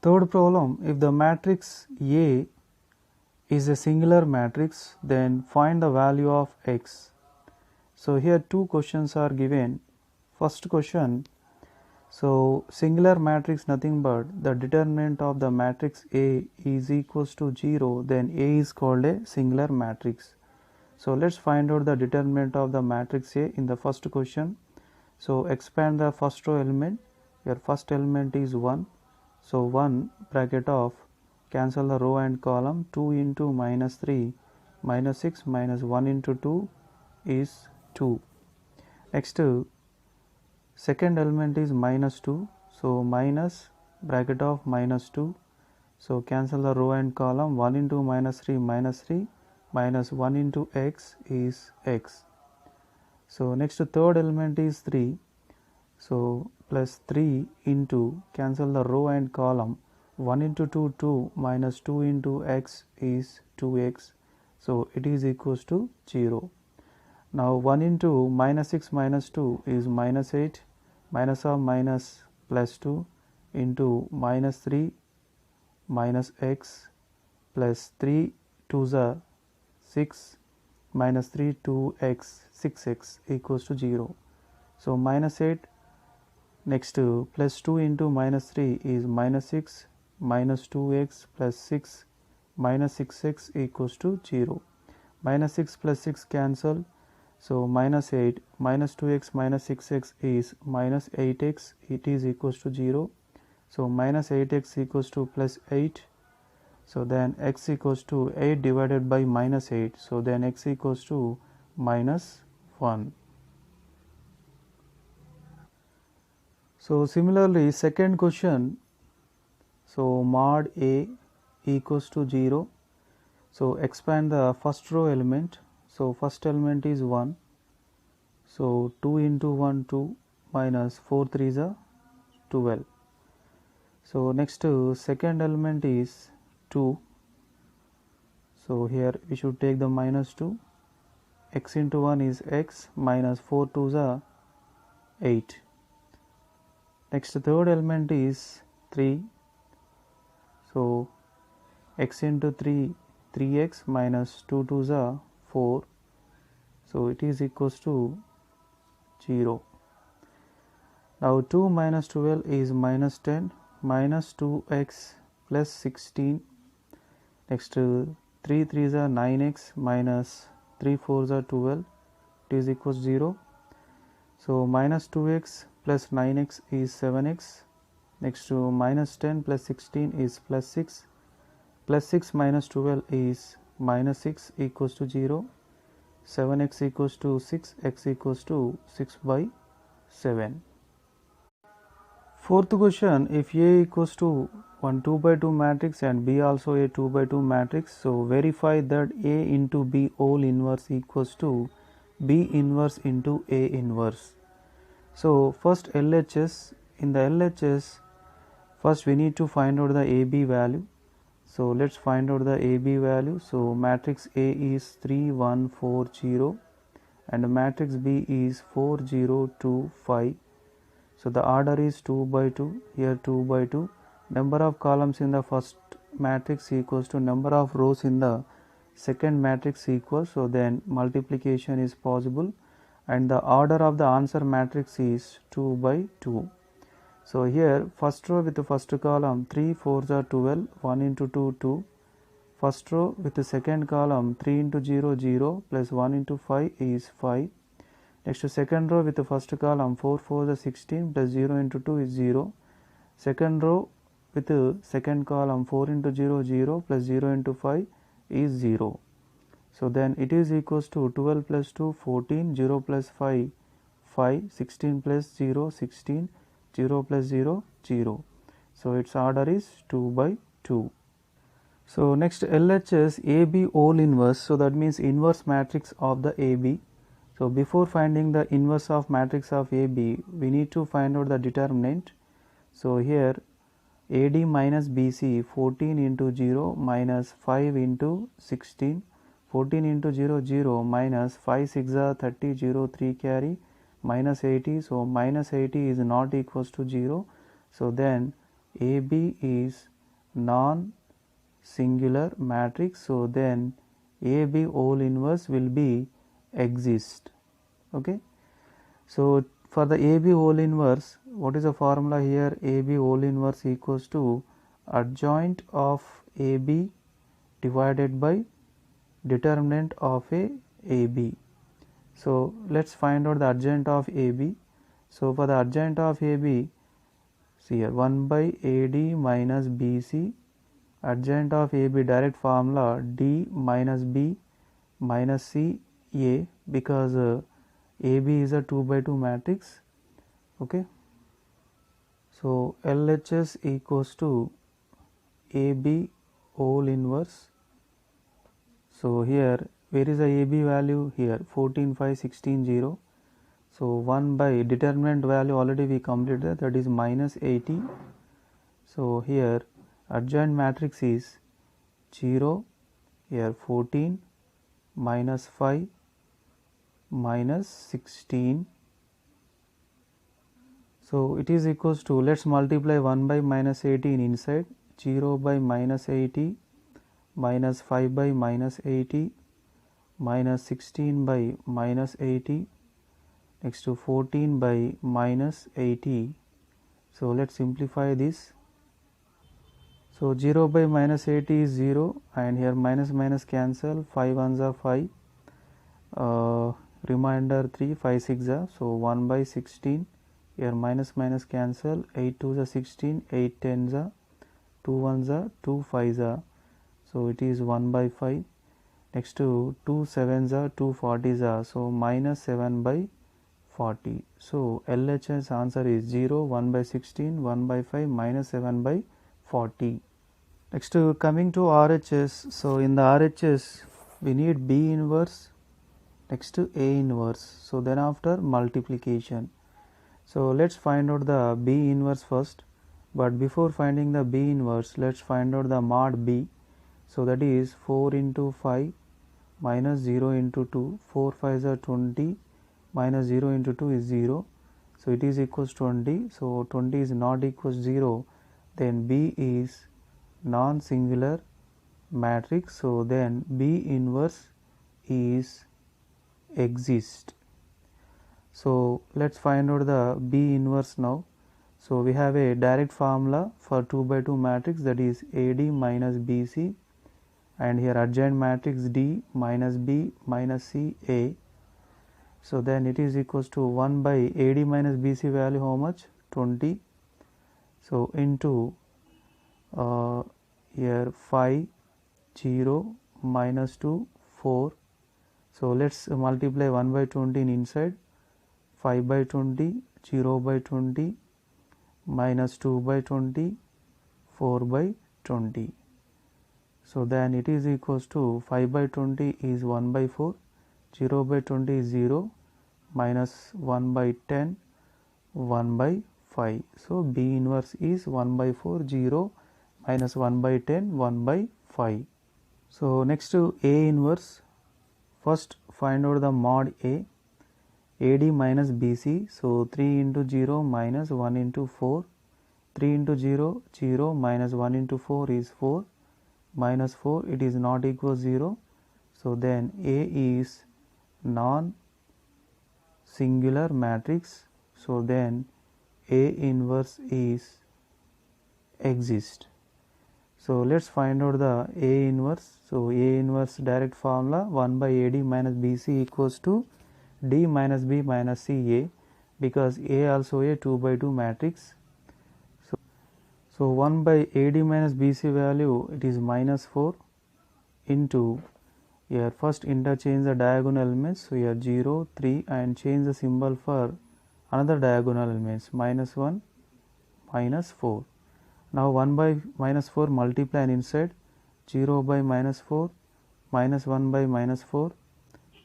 Third problem, if the matrix A is a singular matrix, then find the value of x. So here two questions are given. First question, so singular matrix nothing but the determinant of the matrix A is equals to 0, then A is called a singular matrix. So let's find out the determinant of the matrix A in the first question. So expand the first row element. Your first element is 1. So 1 bracket of cancel the row and column. 2 into minus 3 minus 6 minus 1 into 2 is 2. Next second element is minus 2. So minus bracket of minus 2. So cancel the row and column. 1 into minus 3 minus 1 into x is x. So next third element is 3. So plus 3 into cancel the row and column. 1 into 2 2 minus 2 into x is 2x. So it is equals to 0. Now 1 into minus 6 minus 2 is minus 8, minus of minus plus 2 into minus 3 minus x plus 3 2s are 6 minus 3 2x 6x equals to 0. So minus 8. Next plus 2 into minus 3 is minus 6 minus 2x plus 6 minus 6x equals to 0. Minus 6 plus 6 cancel. So minus 8 minus 2x minus 6x is minus 8x, it is equals to 0. So minus 8x equals to plus 8. So then x equals to 8 divided by minus 8. So then x equals to minus 1. So similarly second question, so mod A equals to 0. So expand the first row element. So first element is 1. So 2 into 1 2 minus 4 3s are 12. So next second element is 2. So here we should take the minus 2. X into 1 is x minus 4 2s are 8. Next third element is 3. So x into 3 3x minus 2 2s are 4. So it is equals to 0. Now 2 minus 12 is minus 10 minus 2x plus 16. Next 3 3s are 9x minus 3 4s are 12. It is equals 0. So minus 2x plus 9x is 7x. Next to minus 10 plus 16 is plus 6. Plus 6 minus 12 is minus 6 equals to 0. 7x equals to 6, x equals to 6 by 7. Fourth question, if A equals to 1 2 by 2 matrix and B also a 2 by 2 matrix, so verify that A into B whole inverse equals to B inverse into A inverse. So first LHS, in the LHS first we need to find out the AB value. So let's find out the AB value. So matrix A is 3 1 4 0 and matrix B is 4 0 2 5. So the order is 2 by 2, here 2 by 2. Number of columns in the first matrix equals to number of rows in the second matrix equals. So then multiplication is possible and the order of the answer matrix is 2 by 2. So here first row with the first column 3 4s are 12, 1 into 2 2. First row with the second column 3 into 0 0 plus 1 into 5 is 5. Next to second row with the first column 4 4 is 16 plus 0 into 2 is 0. Second row with the second column 4 into 0 0 plus 0 into 5 is 0. So then it is equals to 12 plus 2 14, 0 plus 5 5, 16 plus 0 16, 0 plus 0 0. So its order is 2 by 2. So next LHS AB whole inverse, so that means inverse matrix of the AB. So before finding the inverse of matrix of AB, we need to find out the determinant. So here AD minus BC 14 into 0 minus 5 into 16, 14 into 0 0 minus 5 6 are 30 0 3 carry minus 80. So minus 80 is not equals to 0. So then AB is non-singular matrix, so then AB whole inverse will be exist. Okay. So for the AB whole inverse, what is the formula here? AB whole inverse equals to adjoint of AB divided by determinant of AB. So let's find out the adjoint of AB. So for the adjoint of AB, see here 1 by AD minus BC, adjoint of AB direct formula D minus B minus C A, because AB is a 2 by 2 matrix. Okay. So LHS equals to AB whole inverse. So here where is the AB value? Here 14 5 16 0. So 1 by determinant value already we completed, that is minus 80. So here adjoint matrix is 0, here 14 minus 5 minus 16. So it is equals to, let's multiply 1 by minus 18 inside, 0 by minus 80 minus 5 by minus 80 minus 16 by minus 80, next to 14 by minus 80. So let's simplify this. So 0 by minus 80 is 0, and here minus minus cancel, 5 ones are 5, remainder 3, 5 6 are, so 1 by 16, here minus minus cancel, 8 2s are 16, 8 10s are, 2 1s are, 2 5s are, so it is 1 by 5. Next to 2 7s are, 2 40s are, so minus 7 by 40. So LHS answer is 0, 1 by 16, 1 by 5, minus 7 by 40. Next coming to RHS, so in the RHS we need B inverse, next to A inverse, so then after multiplication. So let's find out the B inverse first, but before finding the B inverse, let's find out the mod B. So that is 4 into 5 minus 0 into 2, 4 5s are 20, minus 0 into 2 is 0, so it is equals 20. So 20 is not equals 0, then B is non-singular matrix, so then B inverse is exist. So let's find out the B inverse now. So we have a direct formula for 2 by 2 matrix, that is AD minus BC, and here adjoint matrix D minus B minus C A. So then it is equals to 1 by AD minus BC value how much? 20. So into here 5 0 minus 2 4. So let's multiply 1 by 20 in inside, 5 by 20, 0 by 20, minus 2 by 20, 4 by 20. So then it is equals to 5 by 20 is 1 by 4, 0 by 20 is 0, minus 1 by 10, 1 by 5. So B inverse is 1 by 4, 0, minus 1 by 10, 1 by 5. So next to A inverse, first find out the mod A, AD minus BC, so 3 into 0 minus 1 into 4, 3 into 0, 0, minus 1 into 4 is 4, minus 4, it is not equal 0, so then A is non-singular matrix, so then A inverse is exist. So let's find out the A inverse. So A inverse direct formula 1 by AD minus BC equals to D minus B minus C A, because A also a 2 by 2 matrix. So 1 by AD minus BC value, it is minus 4 into, here first interchange the diagonal elements, so here 0 3 and change the symbol for another diagonal elements, minus 1 minus 4. Now 1 by minus 4 multiply and inside, 0 by minus 4, minus 1 by minus 4,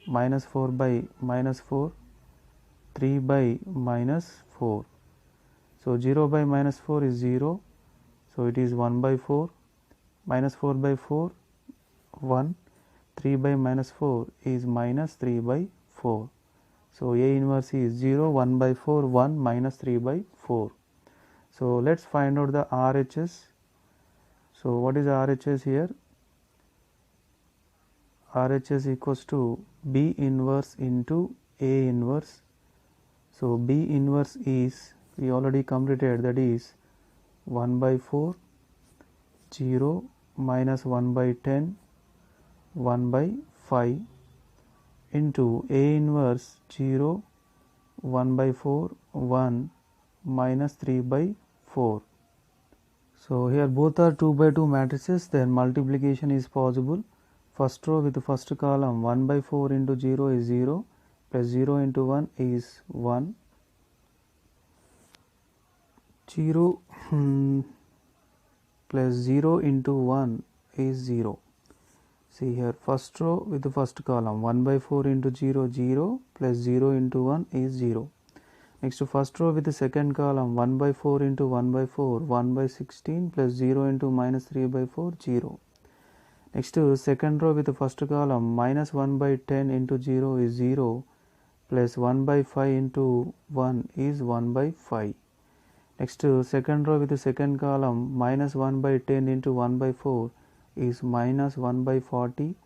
minus 4 by minus 4, 3 by minus 4. So 0 by minus 4 is 0, so it is 1 by 4, minus 4 by 4, 1, 3 by minus 4 is minus 3 by 4. So A inverse is 0, 1 by 4, 1, minus 3 by 4. So let's find out the RHS. So what is RHS here? RHS equals to B inverse into A inverse. So B inverse is, we already completed, that is 1 by 4, 0 minus 1 by 10, 1 by 5 into A inverse 0, 1 by 4, 1 minus 3 by 4. So here both are 2 by 2 matrices, then multiplication is possible. First row with the first column 1 by 4 into 0 is 0, plus 0 into 1 is 1. 0 plus 0 into 1 is 0. See here, first row with the first column 1 by 4 into 0, 0, plus 0 into 1 is 0. Next to first row with the second column 1 by 4 into 1 by 4, 1 by 16, plus 0 into minus 3 by 4, 0. Next to second row with the first column minus 1 by 10 into 0 is 0, plus 1 by 5 into 1 is 1 by 5. Next to second row with the second column minus 1 by 10 into 1 by 4 is minus 1 by 40,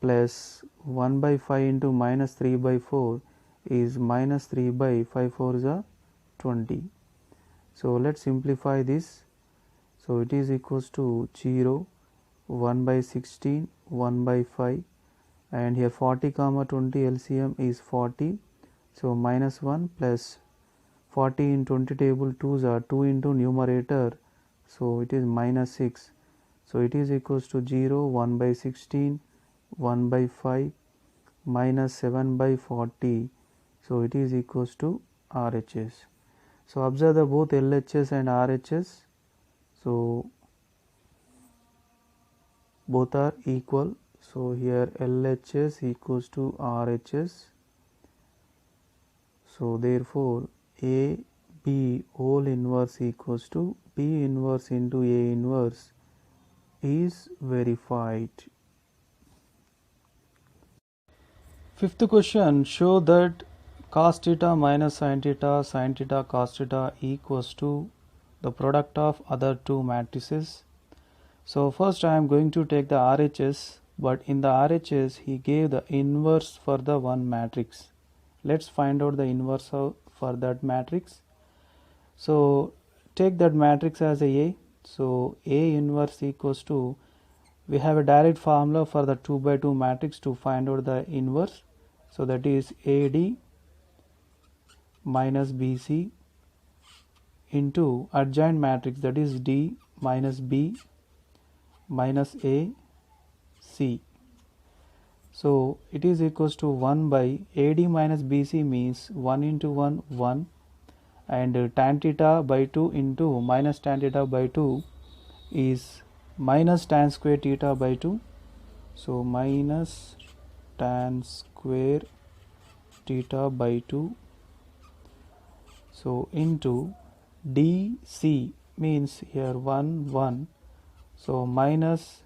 plus 1 by 5 into minus 3 by 4 is minus 3 by 5 4s are 20. So let's simplify this. So it is equals to 0, 1 by 16, 1 by 5, and here 40 comma 20 LCM is 40. So minus 1 plus 40 in 20 table 2s are 2 into numerator, so it is minus 6. So it is equals to 0, 1 by 16, 1 by 5, minus 7 by 40. So it is equals to RHS. So observe the both LHS and RHS. So both are equal. So here LHS equals to RHS. So therefore A B whole inverse equals to B inverse into A inverse is verified. Fifth question, show that cos theta minus sin theta cos theta equals to the product of other two matrices. So first I am going to take the RHS, but in the RHS he gave the inverse for the one matrix. Let's find out the inverse for that matrix. So take that matrix as a. So A inverse equals to, we have a direct formula for the 2 by 2 matrix to find out the inverse. So that is AD minus BC into adjoint matrix, that is D minus B minus A C. So it is equals to 1 by AD minus BC means 1 into 1 1, and tan theta by 2 into minus tan theta by 2 is minus tan square theta by 2. So minus tan square theta by 2, so into DC means here 1 1, so minus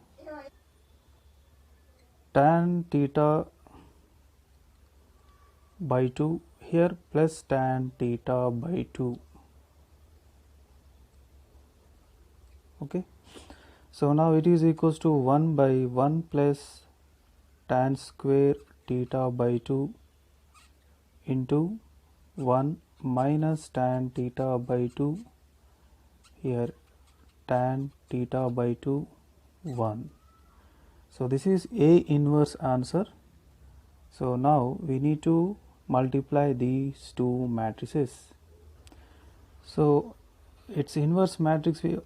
tan theta by 2, here plus tan theta by 2. Okay, so now it is equals to 1 by 1 plus tan square theta by 2 into 1 minus tan theta by 2, here tan theta by 2 1. So this is A inverse answer. So now we need to multiply these two matrices. So its inverse matrix we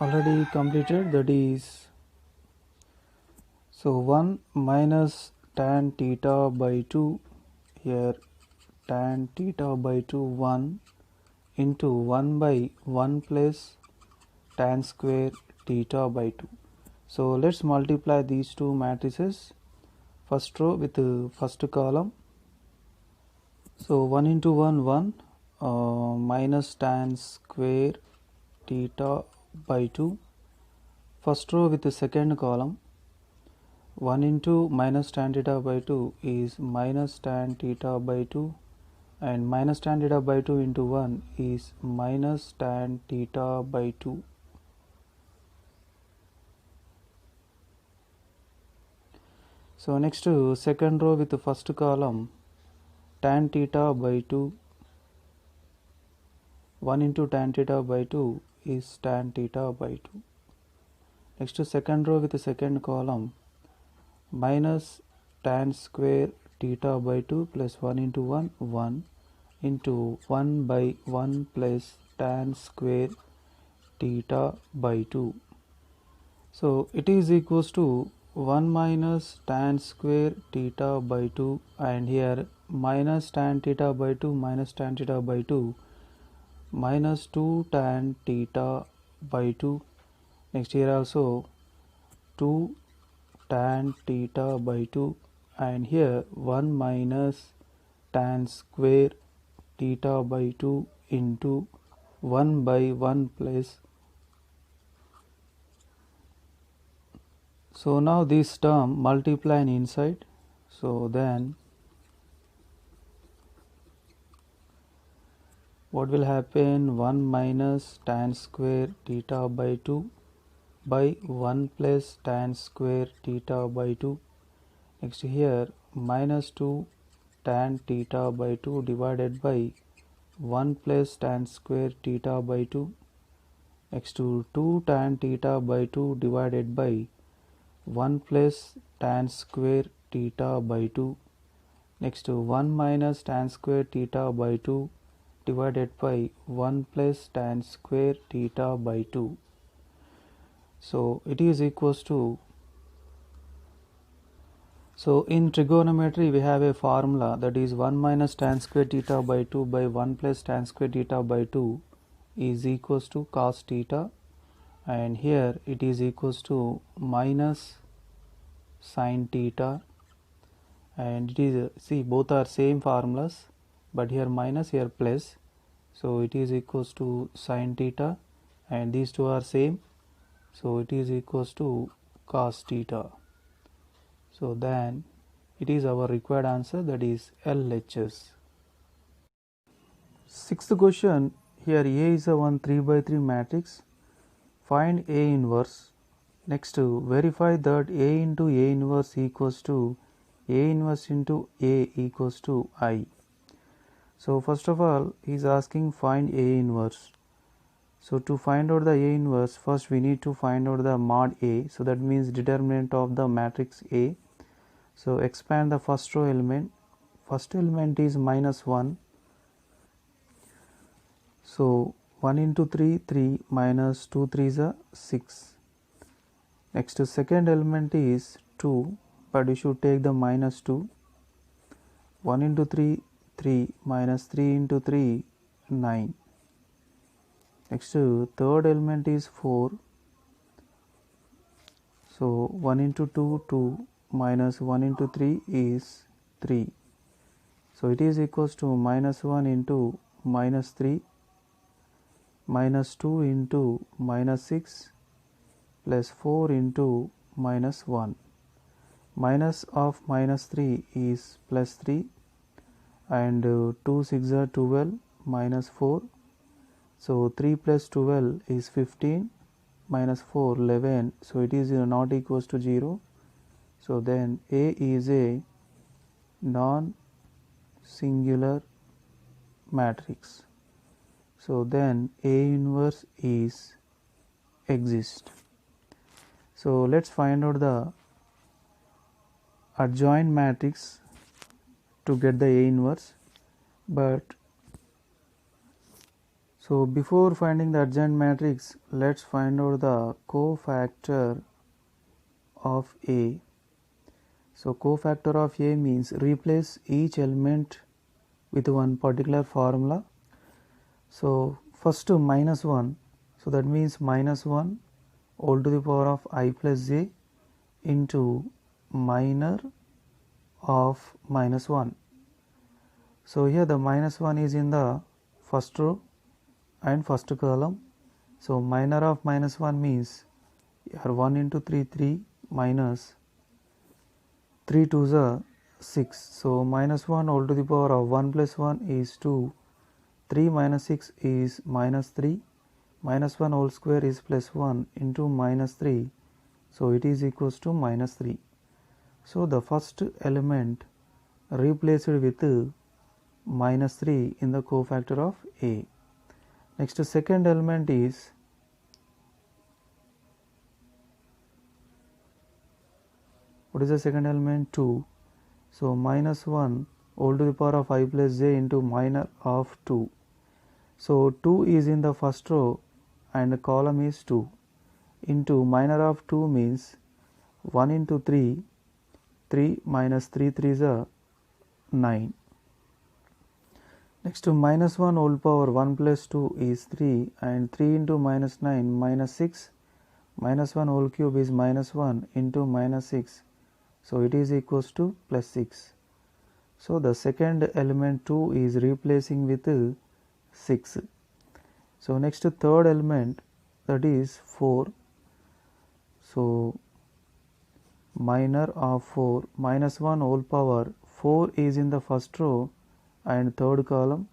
already completed, that is, so 1 minus tan theta by 2, here tan theta by 2 1 into 1 by 1 plus tan square theta by 2. So let's multiply these two matrices. First row with the first column. So 1 into 1 1, minus tan square theta by 2. First row with the second column, 1 into minus tan theta by 2 is minus tan theta by 2, and minus tan theta by 2 into 1 is minus tan theta by 2. So next to second row with the first column, tan theta by 2, 1 into tan theta by 2 is tan theta by 2. Next to second row with the second column, minus tan square theta by 2 plus 1 into 1, 1 into 1 by 1 plus tan square theta by 2. So it is equals to 1 minus tan square theta by 2, and here minus tan theta by 2 minus tan theta by 2 minus 2 tan theta by 2. Next here also 2 tan theta by 2, and here 1 minus tan square theta by 2 into 1 by 1 plus. So now this term multiply inside, so then what will happen? 1 minus tan square theta by 2 by 1 plus tan square theta by 2. Next here minus 2 tan theta by 2 divided by 1 plus tan square theta by 2. Next to 2 tan theta by 2 divided by 1 plus tan square theta by 2. Next to 1 minus tan square theta by 2 divided by 1 plus tan square theta by 2. So it is equals to, so in trigonometry we have a formula, that is 1 minus tan square theta by 2 by 1 plus tan square theta by 2 is equals to cos theta, and here it is equals to minus sin theta, and it is, see, both are same formulas, but here minus, here plus, so it is equals to sin theta, and these two are same, so it is equals to cos theta. So then it is our required answer, that is LHS. Sixth question, here A is a 1 3 by 3 matrix. Find A inverse. Next to verify that A into A inverse equals to A inverse into A equals to I. So first of all he is asking find A inverse. So to find out the A inverse, first we need to find out the mod A, so that means determinant of the matrix A. So expand the first row element. First element is minus 1. So 1 into 3, 3 minus 2 3s are 6. Next to second element is 2, but you should take the minus 2. 1 into 3, 3 minus 3 into 3, 9. Next to third element is 4. So 1 into 2, 2 minus 1 into 3 is 3. So it is equals to minus 1 into minus 3 minus 2 into minus 6 plus 4 into minus 1. Minus of minus 3 is plus 3, and 2 6 are 12 minus 4. So 3 plus 12 is 15 minus 4 11. So it is not equals to 0. So then A is a non-singular matrix. So then A inverse is exist. So let's find out the adjoint matrix to get the A inverse. But so before finding the adjoint matrix, let's find out the cofactor of A. So cofactor of A means replace each element with one particular formula. So first minus 1, so that means minus 1 all to the power of I plus j into minor of minus 1. So here the minus 1 is in the first row and first column. So minor of minus 1 means here 1 into 3 3 minus 3 2s are 6. So minus 1 all to the power of 1 plus 1 is 2. 3 minus 6 is minus 3. Minus 1 whole square is plus 1 into minus 3. So it is equals to minus 3. So the first element replaced with minus 3 in the cofactor of A. Next, second element is what is the second element? 2. So minus 1 all to the power of I plus j into minor of 2. So 2 is in the first row and the column is 2 into minor of 2 means 1 into 3. 3 minus 3 3s are 9. Next to minus 1 whole power 1 plus 2 is 3 and 3 into minus 9 minus 6. Minus 1 whole cube is minus 1 into minus 6. So it is equals to plus 6. So the second element 2 is replacing with 6. So next third element, that is 4. So minor of 4 minus 1 whole power 4 is in the first row and third column.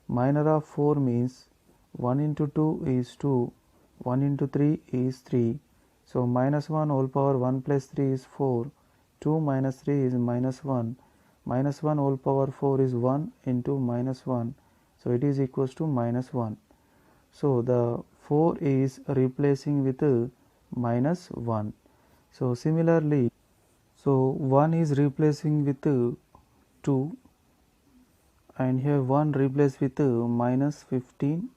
Minor of 4 means 1 into 2 is 2, 1 into 3 is 3. So minus 1 whole power 1 plus 3 is 4, 2 minus 3 is minus 1, minus 1 whole power 4 is 1 into minus 1. So it is equals to minus 1. So the 4 is replacing with minus 1. So similarly, so 1 is replacing with 2 and here 1 replaced with minus 15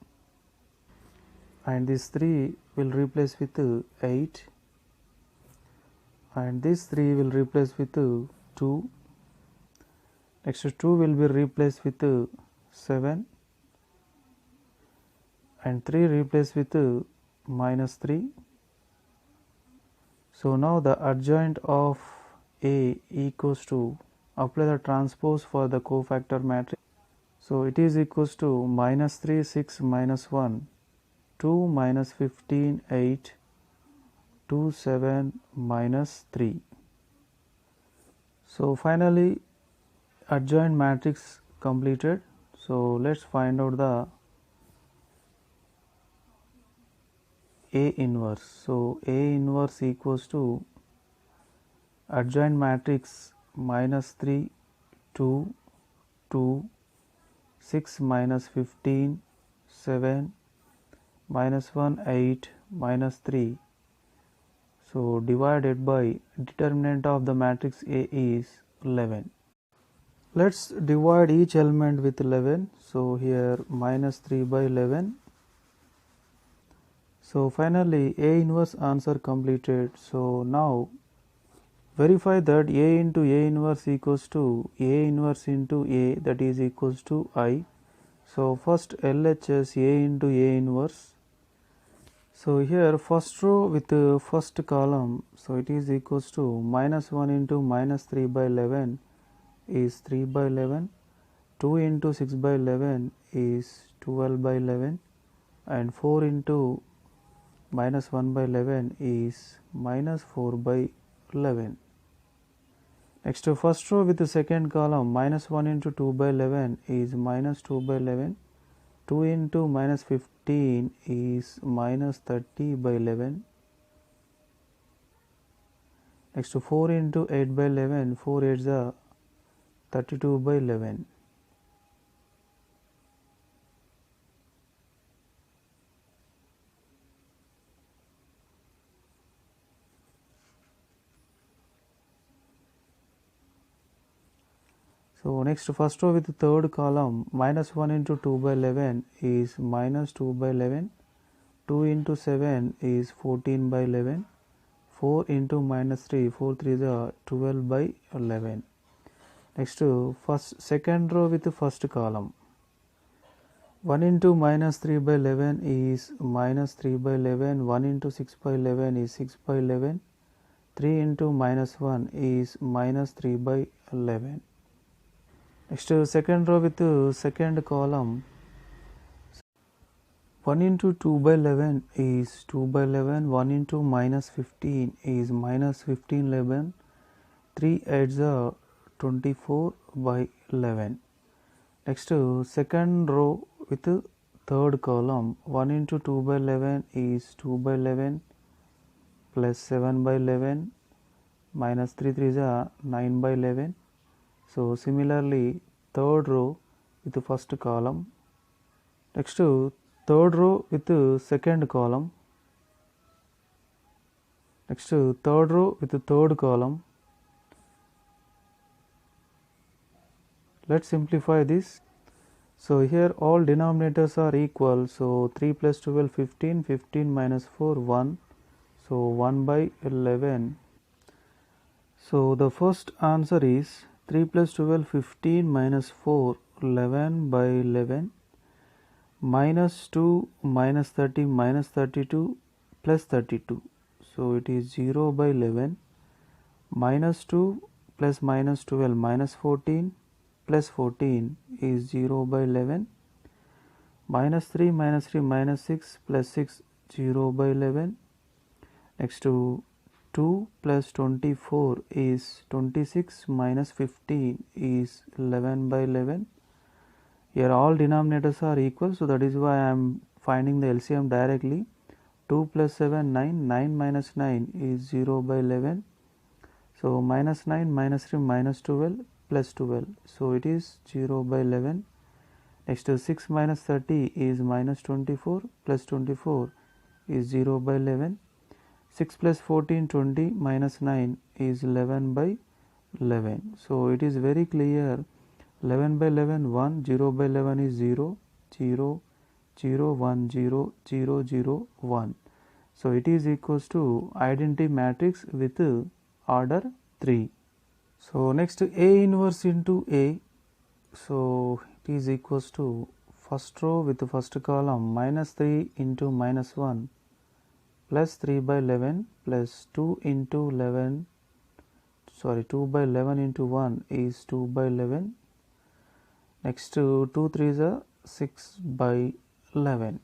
and this 3 will replace with 8 and this 3 will replace with 2. Next 2 will be replaced with 7 and 3 replaced with minus 3. So now the adjoint of A equals to, apply the transpose for the cofactor matrix. So it is equals to minus 3 6 minus 1 2 minus 15 8 2 7 minus 3. So finally adjoint matrix completed. So let's find out the A inverse. So A inverse equals to adjoint matrix minus 3 2 2 6 minus 15 7 minus 1 8 minus 3. So divided by determinant of the matrix A is 11. Let's divide each element with 11. So here minus 3 by 11. So finally A inverse answer completed. So now verify that A into A inverse equals to A inverse into A, that is equals to I. So first LHS A into A inverse. So here first row with the first column, so it is equals to minus 1 into minus 3 by 11 is 3 by 11, 2 into 6 by 11 is 12 by 11 and 4 into minus 1 by 11 is minus 4 by 11. Next to first row with the second column, minus 1 into 2 by 11 is minus 2 by 11, 2 into minus 15 is minus 30 by 11. Next to 4 into 8 by 11, 4 8s are 32 by 11. So next first row with the third column, minus 1 into 2 by 11 is minus 2 by 11, 2 into 7 is 14 by 11, 4 into minus 3, 4 3s are 12 by 11. Next second row with the first column, 1 into minus 3 by 11 is minus 3 by 11, 1 into 6 by 11 is 6 by 11, 3 into minus 1 is minus 3 by 11. Next second row with the second column, 1 into 2 by 11 is 2 by 11, 1 into minus 15 is minus 15 11, 3 8s are 24 by 11. Next, second row with third column, 1 into 2 by 11 is 2 by 11 plus 7 by 11 minus 3 3 is 9 by 11. So similarly, third row with the first column. Next, third row with the second column. Next, third row with the third column. Let's simplify this. So here all denominators are equal. So 3 plus 12 15, 15 minus 4 1. So 1 by 11. So the first answer is 3 plus 12 15 minus 4 11 by 11 minus 2 minus 30 minus 32 plus 32. So it is 0 by 11 minus 2 plus minus 12 minus 14 plus 14 is 0 by 11 minus 3 minus 3 minus 6 plus 6 0 by 11. Next to 2 plus 24 is 26 minus 15 is 11 by 11. Here all denominators are equal, so that is why I am finding the LCM directly. 2 plus 7 9, 9 minus 9 is 0 by 11. So minus 9 minus 3 minus 12 plus 12. So it is 0 by 11. Next to 6 minus 30 is minus 24 plus 24 is 0 by 11. 6 plus 14 20 minus 9 is 11 by 11. So it is very clear, 11 by 11 1, 0 by 11 is 0, 0, 0, 1, 0, 0, 0, 1. So it is equals to identity matrix with order 3. So next, A inverse into A. So it is equals to first row with the first column minus 3 into minus 1 plus 3 by 11 plus 2 into 11, 2 by 11 into 1 is 2 by 11. Next to 2 3 is 6 by 11.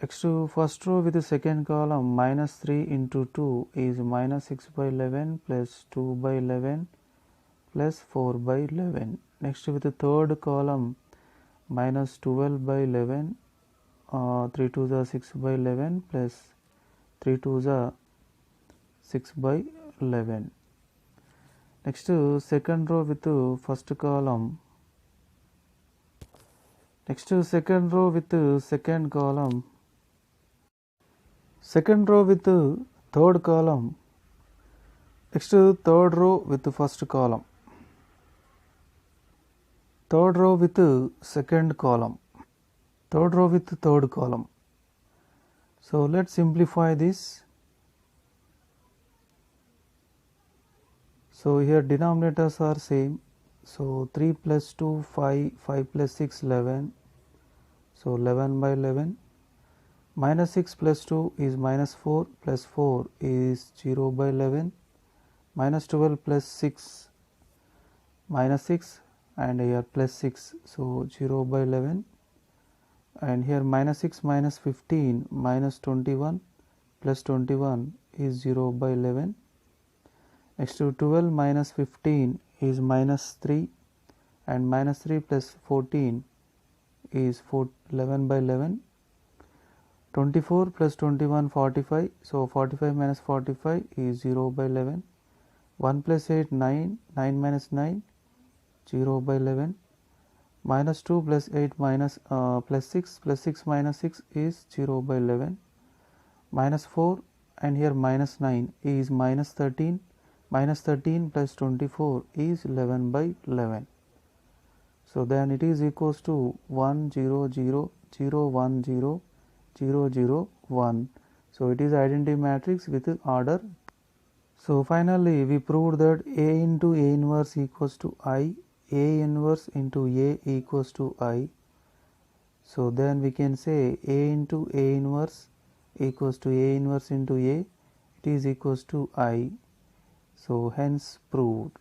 Next to first row with the second column minus 3 into 2 is minus 6 by 11 plus 2 by 11 plus 4 by 11. Next with the third column minus 12 by 11, 3 2s are 6 by 11 plus 3 2s are 6 by 11. Next to second row with the first column. Next to second row with the second column. Second row with the third column. Next to third row with the first column. Third row with the second column. Third row with the third column. So let's simplify this. So here denominators are same. So 3 plus 2 5, 5 plus 6 11. So 11 by 11. Minus 6 plus 2 is minus 4 plus 4 is 0 by 11. Minus 12 plus 6 minus 6 and here plus 6, so 0 by 11. And here minus 6 minus 15 minus 21 plus 21 is 0 by 11. Next to 12 minus 15 is minus 3 and minus 3 plus 14 is 11 by 11. 24 plus 21 45, so 45 minus 45 is 0 by 11. 1 plus 8 9, 9 minus 9 0 by 11. Minus 2 plus 8 minus plus 6 minus 6 is 0 by 11. Minus 4 and here minus 9 is minus 13. Minus 13 plus 24 is 11 by 11. So then it is equals to 1 0 0 0 1 0 0 0 1. So it is identity matrix with order. So finally we proved that A into A inverse equals to I, A inverse into A equals to I. So then we can say A into A inverse equals to A inverse into A, it is equals to I. So hence proved.